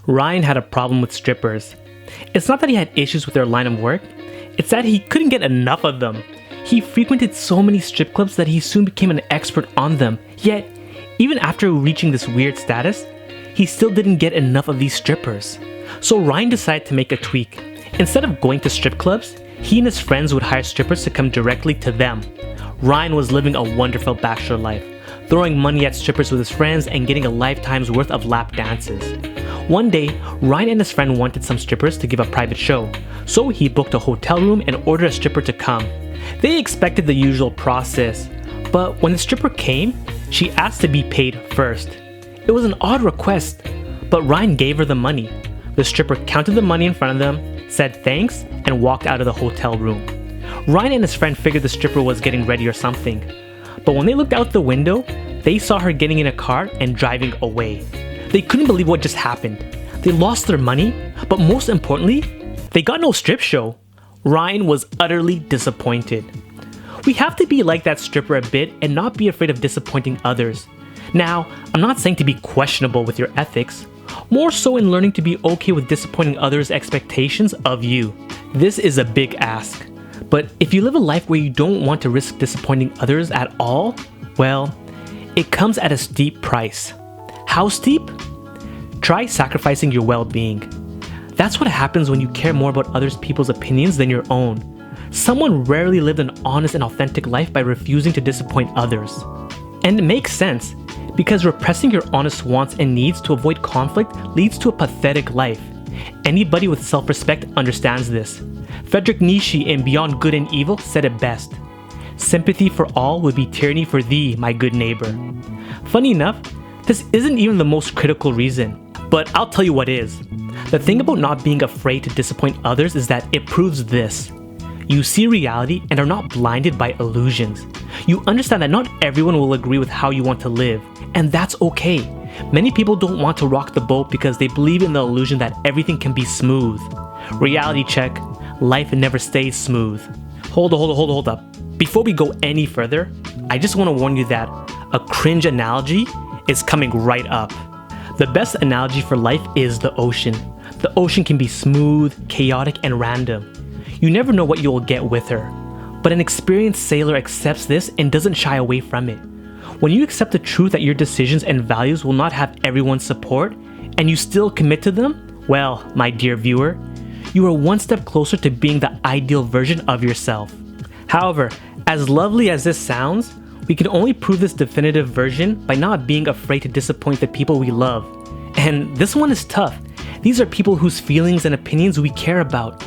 Ryan had a problem with strippers. It's not that he had issues with their line of work, it's that he couldn't get enough of them. He frequented so many strip clubs that he soon became an expert on them. Yet, even after reaching this weird status, he still didn't get enough of these strippers. So Ryan decided to make a tweak. Instead of going to strip clubs, he and his friends would hire strippers to come directly to them. Ryan was living a wonderful bachelor life, throwing money at strippers with his friends and getting a lifetime's worth of lap dances. One day, Ryan and his friend wanted some strippers to give a private show, so he booked a hotel room and ordered a stripper to come. They expected the usual process, but when the stripper came, she asked to be paid first. It was an odd request, but Ryan gave her the money. The stripper counted the money in front of them, said thanks, and walked out of the hotel room. Ryan and his friend figured the stripper was getting ready or something, but when they looked out the window, they saw her getting in a car and driving away. They couldn't believe what just happened. They lost their money, but most importantly, they got no strip show. Ryan was utterly disappointed. We have to be like that stripper a bit and not be afraid of disappointing others. Now, I'm not saying to be questionable with your ethics, more so in learning to be okay with disappointing others' expectations of you. This is a big ask, but if you live a life where you don't want to risk disappointing others at all, well, it comes at a steep price. How steep? Try sacrificing your well-being. That's what happens when you care more about other people's opinions than your own. Someone rarely lived an honest and authentic life by refusing to disappoint others. And it makes sense, because repressing your honest wants and needs to avoid conflict leads to a pathetic life. Anybody with self-respect understands this. Friedrich Nietzsche in Beyond Good and Evil said it best. Sympathy for all would be tyranny for thee, my good neighbor. Funny enough, this isn't even the most critical reason, but I'll tell you what is. The thing about not being afraid to disappoint others is that it proves this. You see reality and are not blinded by illusions. You understand that not everyone will agree with how you want to live, and that's okay. Many people don't want to rock the boat because they believe in the illusion that everything can be smooth. Reality check, life never stays smooth. Hold up. Before we go any further, I just want to warn you that a cringe analogy is coming right up. The best analogy for life is the ocean. The ocean can be smooth, chaotic, and random. You never know what you will get with her. But an experienced sailor accepts this and doesn't shy away from it. When you accept the truth that your decisions and values will not have everyone's support, and you still commit to them, well, my dear viewer, you are one step closer to being the ideal version of yourself. However, as lovely as this sounds, we can only prove this definitive version by not being afraid to disappoint the people we love. And this one is tough. These are people whose feelings and opinions we care about.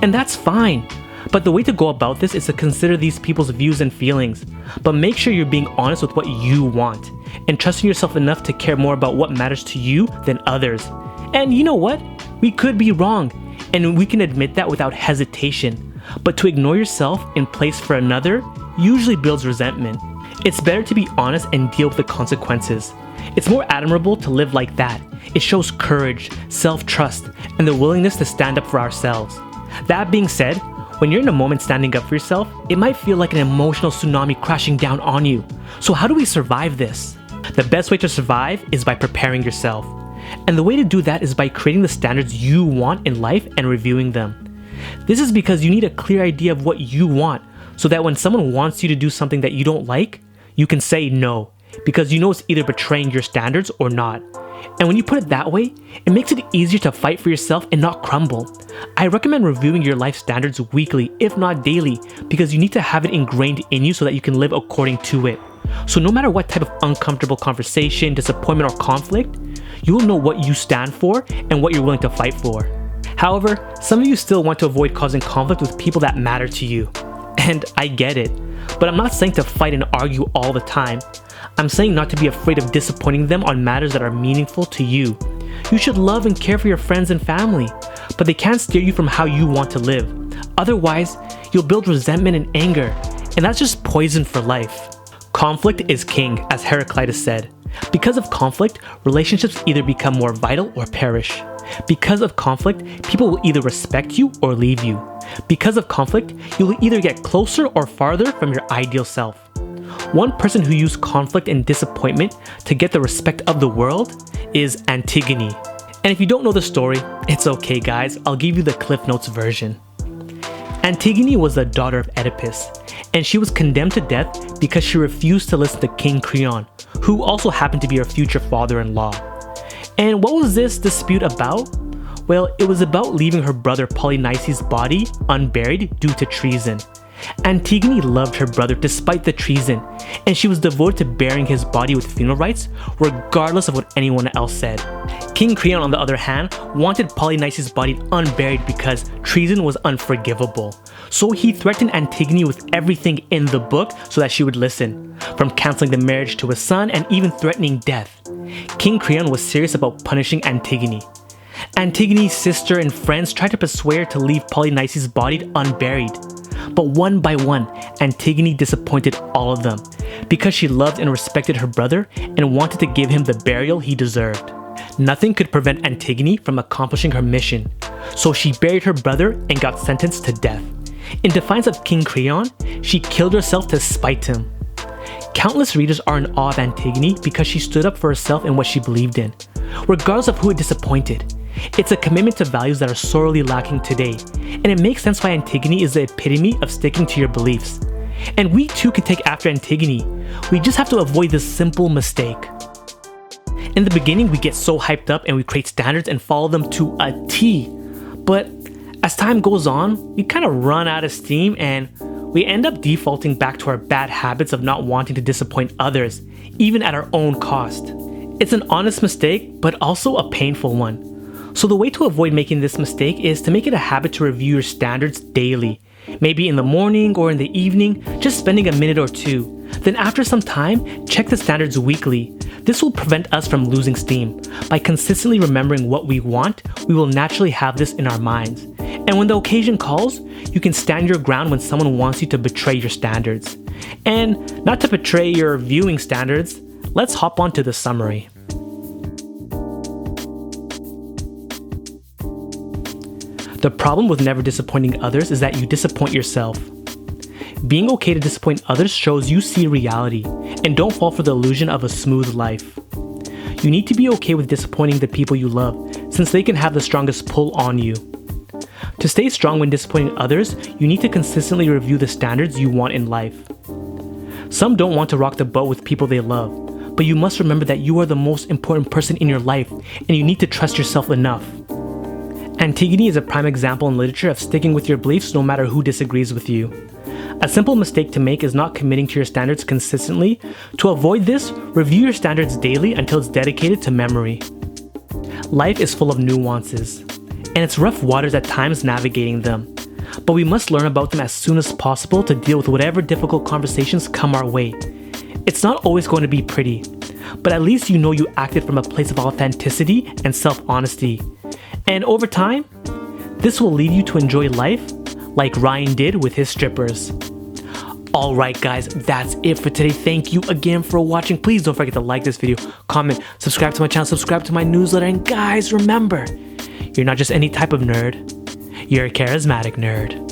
And that's fine. But the way to go about this is to consider these people's views and feelings. But make sure you're being honest with what you want, and trusting yourself enough to care more about what matters to you than others. And you know what? We could be wrong, and we can admit that without hesitation. But to ignore yourself in place for another usually builds resentment. It's better to be honest and deal with the consequences. It's more admirable to live like that. It shows courage, self-trust, and the willingness to stand up for ourselves. That being said, when you're in a moment standing up for yourself, it might feel like an emotional tsunami crashing down on you. So how do we survive this? The best way to survive is by preparing yourself. And the way to do that is by creating the standards you want in life and reviewing them. This is because you need a clear idea of what you want, so that when someone wants you to do something that you don't like, you can say no, because you know it's either betraying your standards or not. And when you put it that way, it makes it easier to fight for yourself and not crumble. I recommend reviewing your life standards weekly, if not daily, because you need to have it ingrained in you so that you can live according to it. So no matter what type of uncomfortable conversation, disappointment, or conflict, you will know what you stand for and what you're willing to fight for. However, some of you still want to avoid causing conflict with people that matter to you. And I get it, but I'm not saying to fight and argue all the time. I'm saying not to be afraid of disappointing them on matters that are meaningful to you. You should love and care for your friends and family, but they can't steer you from how you want to live. Otherwise, you'll build resentment and anger, and that's just poison for life. Conflict is king, as Heraclitus said. Because of conflict, relationships either become more vital or perish. Because of conflict, people will either respect you or leave you. Because of conflict, you will either get closer or farther from your ideal self. One person who used conflict and disappointment to get the respect of the world is Antigone. And if you don't know the story, it's okay guys, I'll give you the Cliff Notes version. Antigone was the daughter of Oedipus, and she was condemned to death because she refused to listen to King Creon, who also happened to be her future father-in-law. And what was this dispute about? Well, it was about leaving her brother Polynices' body unburied due to treason. Antigone loved her brother despite the treason, and she was devoted to burying his body with funeral rites, regardless of what anyone else said. King Creon, on the other hand, wanted Polynices' body unburied because treason was unforgivable. So he threatened Antigone with everything in the book so that she would listen, from canceling the marriage to his son and even threatening death. King Creon was serious about punishing Antigone. Antigone's sister and friends tried to persuade her to leave Polynices' body unburied. But one by one, Antigone disappointed all of them because she loved and respected her brother and wanted to give him the burial he deserved. Nothing could prevent Antigone from accomplishing her mission, so she buried her brother and got sentenced to death. In defiance of King Creon, she killed herself to spite him. Countless readers are in awe of Antigone because she stood up for herself and what she believed in, regardless of who it disappointed. It's a commitment to values that are sorely lacking today, and it makes sense why Antigone is the epitome of sticking to your beliefs. And we too can take after Antigone. We just have to avoid this simple mistake. In the beginning, we get so hyped up and we create standards and follow them to a T. But as time goes on, we kind of run out of steam and we end up defaulting back to our bad habits of not wanting to disappoint others, even at our own cost. It's an honest mistake, but also a painful one. So the way to avoid making this mistake is to make it a habit to review your standards daily. Maybe in the morning or in the evening, just spending a minute or two. Then after some time, check the standards weekly. This will prevent us from losing steam. By consistently remembering what we want, we will naturally have this in our minds. And when the occasion calls, you can stand your ground when someone wants you to betray your standards. And not to betray your viewing standards, let's hop on to the summary. The problem with never disappointing others is that you disappoint yourself. Being okay to disappoint others shows you see reality, and don't fall for the illusion of a smooth life. You need to be okay with disappointing the people you love, since they can have the strongest pull on you. To stay strong when disappointing others, you need to consistently review the standards you want in life. Some don't want to rock the boat with people they love, but you must remember that you are the most important person in your life, and you need to trust yourself enough. Antigone is a prime example in literature of sticking with your beliefs no matter who disagrees with you. A simple mistake to make is not committing to your standards consistently. To avoid this, review your standards daily until it's dedicated to memory. Life is full of nuances, and it's rough waters at times navigating them. But we must learn about them as soon as possible to deal with whatever difficult conversations come our way. It's not always going to be pretty, but at least you know you acted from a place of authenticity and self-honesty. And over time, this will lead you to enjoy life like Ryan did with his strippers. Alright guys, that's it for today. Thank you again for watching. Please don't forget to like this video, comment, subscribe to my channel, subscribe to my newsletter, and guys, remember, you're not just any type of nerd, you're a charismatic nerd.